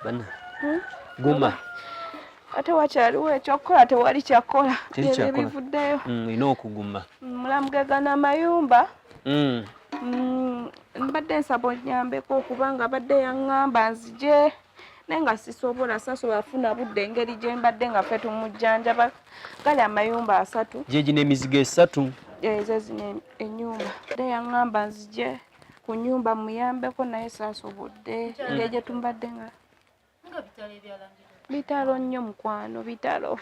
bana guma ate wakyaliwo ekyokukola tewali kyakola ebivuddeyo ina okuguma mulamu gegana amayumba mbadde nsaba onyambeko okubanga abadde yaŋŋamba nzije naye nga sisobola funa budde engeri gye mbadde nga ffe tumujjanjaba gali amayumba 3 gye gino emizigo 3 ezo zino ennyumba badde yaŋŋamba nzije ku nnyumba muyambeko naye saasobodde engeri gye tumbadde nga bitalo nnyo mukwano bitalo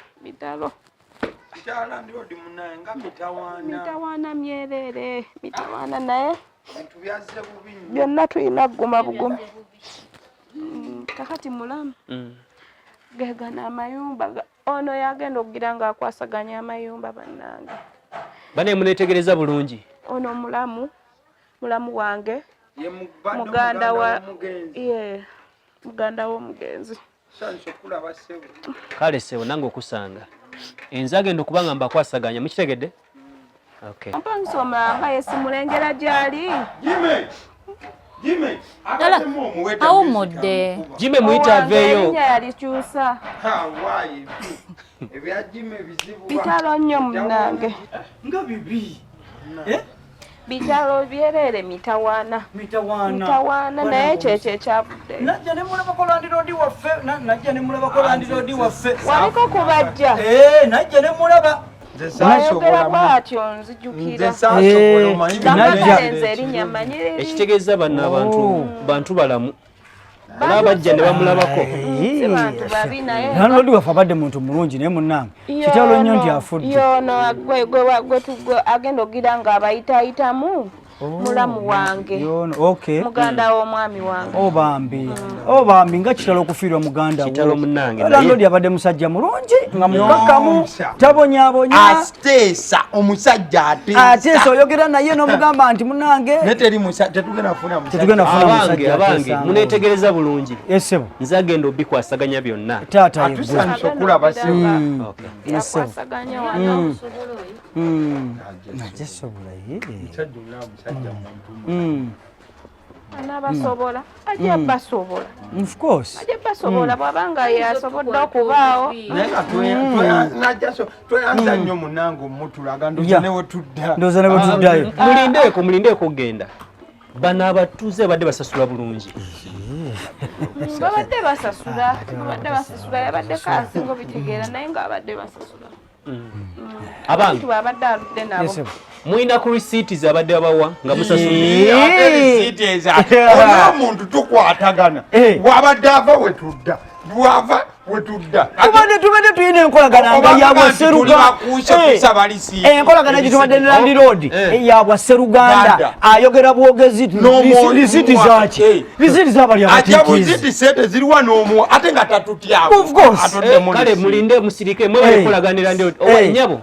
mitawaana myerere mitawaana naye byonna tulina kuguma bugumi kakati mulamu gegana amayumba ono yagenda okugira nga akwasaganya amayumba bannange bane muneetegereza bulungi ono mulamu wange muganda w'omugenzi kale sebo nange okusanga enze agenda okubanga mbakwasaganya mukitegedde ampangisa omulanga yesimulengera gyali awumudde jime muyita aveeyo yalikyusa bitalo nnyo munange bitalo byerere mitawaana naye kyekyo ekyavudde waliko kubajja wayogera bwatyo nzijukira nze erinnya manyiriri ekitegeeza bano bantu balamu era bajja ne bamulabako nalodi waffe abadde muntu mulungi naye munnange kitalo nnyo nti afudde yono gwe agenda okugira nga abayitaayitamu mulamu wange muganda w'omwami wange obambi nga kitalo okufiirwa muganda kitalo munnange nalodi abadde musajja mulungi nga mukakamu tabonyabonya ateesa omusajja ateesa oyogera naye n'omugamba nti munnange tetugenda kufuna abange muneetegereza bulungi esebo nze agenda obikwasaganya byonna taata atusanise okulaba yakwasaganya wano najesobola anabasobola ajja basobola of course ajja basobola bwabanga yasobodde okubaawo tweyanza nnyo munange omutulaga ndoza newe tuddayo mulindeeko okgenda bano abatuuze badde basasula bulungi babadde basasula yabadde kasinga obitegeera naye ng'abadde basasula abantu abadde aludde nabo muyina ku risiiti zabadde babawa nga omuntu tukwatagana bwabadde ava wetudda bwava wetudda tubadde tuyina enkolagana nga yabwa seruganda enkolagana gitubadde ne landiroodi yabwa seruganda ayogera bwogezi risiiti zaki risiiti zabali abatikizi sente ziriwa n'omu ate nga tatutyawo of course kale mulinde musirike mwe ekolaganira ndio nyabo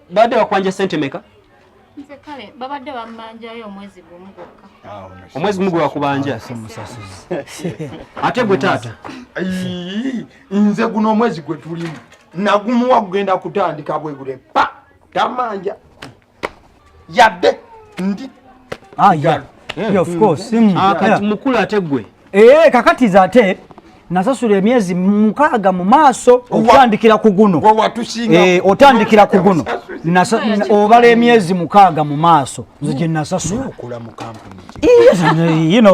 baada wakwanja sente meka nze kale babadde bammanjayo omwezi gumu gwokka omwezi gumu gwa kubanja ate gwe taata nze guno omwezi gwe tulimu nagumuwa kugenda kutandika bwegule pa tamanja yadde ndi of course kati mukulu ate gwe kakatiza ate nasasula emyezi 6 mu maaso okutandikira ku guno otandikira ku guno obala emyezi 6 mu maaso nze gye nasasula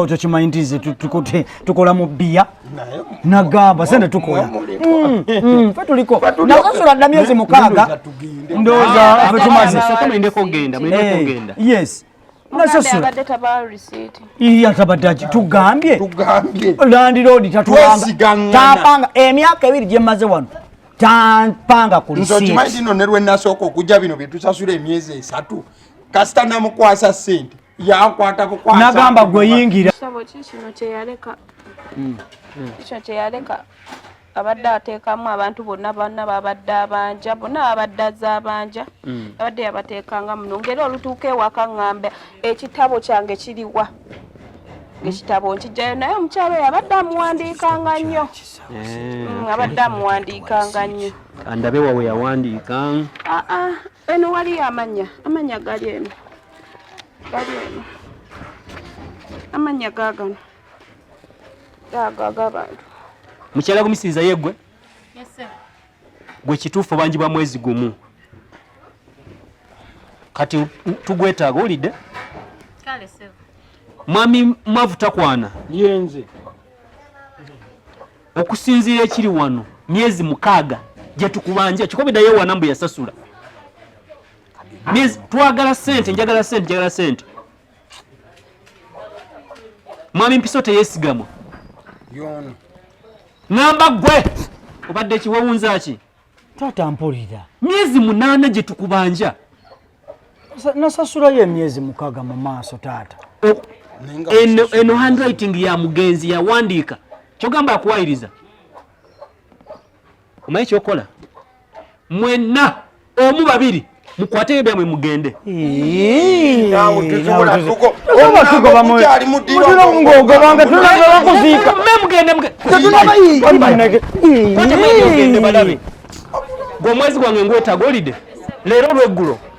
tokimanyi nti tukola mu bbiya nagamba sente tukola fe tuliko nasasula dda myezi 6 ndowooza fe tumaze yes yatabadde tugambye landiroodi tapanga emyaka 2 gyemaze wano tapanga ku lisiitino ne lwenasooka okujja bino byetusasula emyezi 3 kasita namukwasa sente yankwata nagamba gwe yingira kino kyeyaleka abadde ateekamu abantu bonna babadde abanja bonna abadde az'abanja abadde yabateekanga muno ngeri olutuuka ewaka ŋŋamba ekitabo kyange kiriwa ekitabo nkijjayo naye omukyalo oyo abadde amuwandiikanga nnyo andabe wawe yawandiika eno waliyo amanya gali eno amanya gaagano agaga abantu mukyala gumisiriza yeggwe Yes sir. gwe kituufu bangi ba mwezi gumu kati tugwetaaga olidde Kale sir. mwami mavuta kwana yenze okusinziira ekiri wano myezi 6 gye tukubanja kikobedayo wana mbu yasasula myezi twagala sente njagala sente mwami mpiso teyeesigamwa yono ngamba gwe obadde ekiwewunza ki taata mpulira myezi 8 gye tukubanja nasasulayo emyezi 6 mu maaso taata eno handwriting ya mugenzi yawandiika kyogamba akuwayiriza omanyi kyokola mwenna omu babiri mukwate byamwe mugende ngogobanga tunakuziika gwe omwezi gwange ngwetagolide leero olweggulo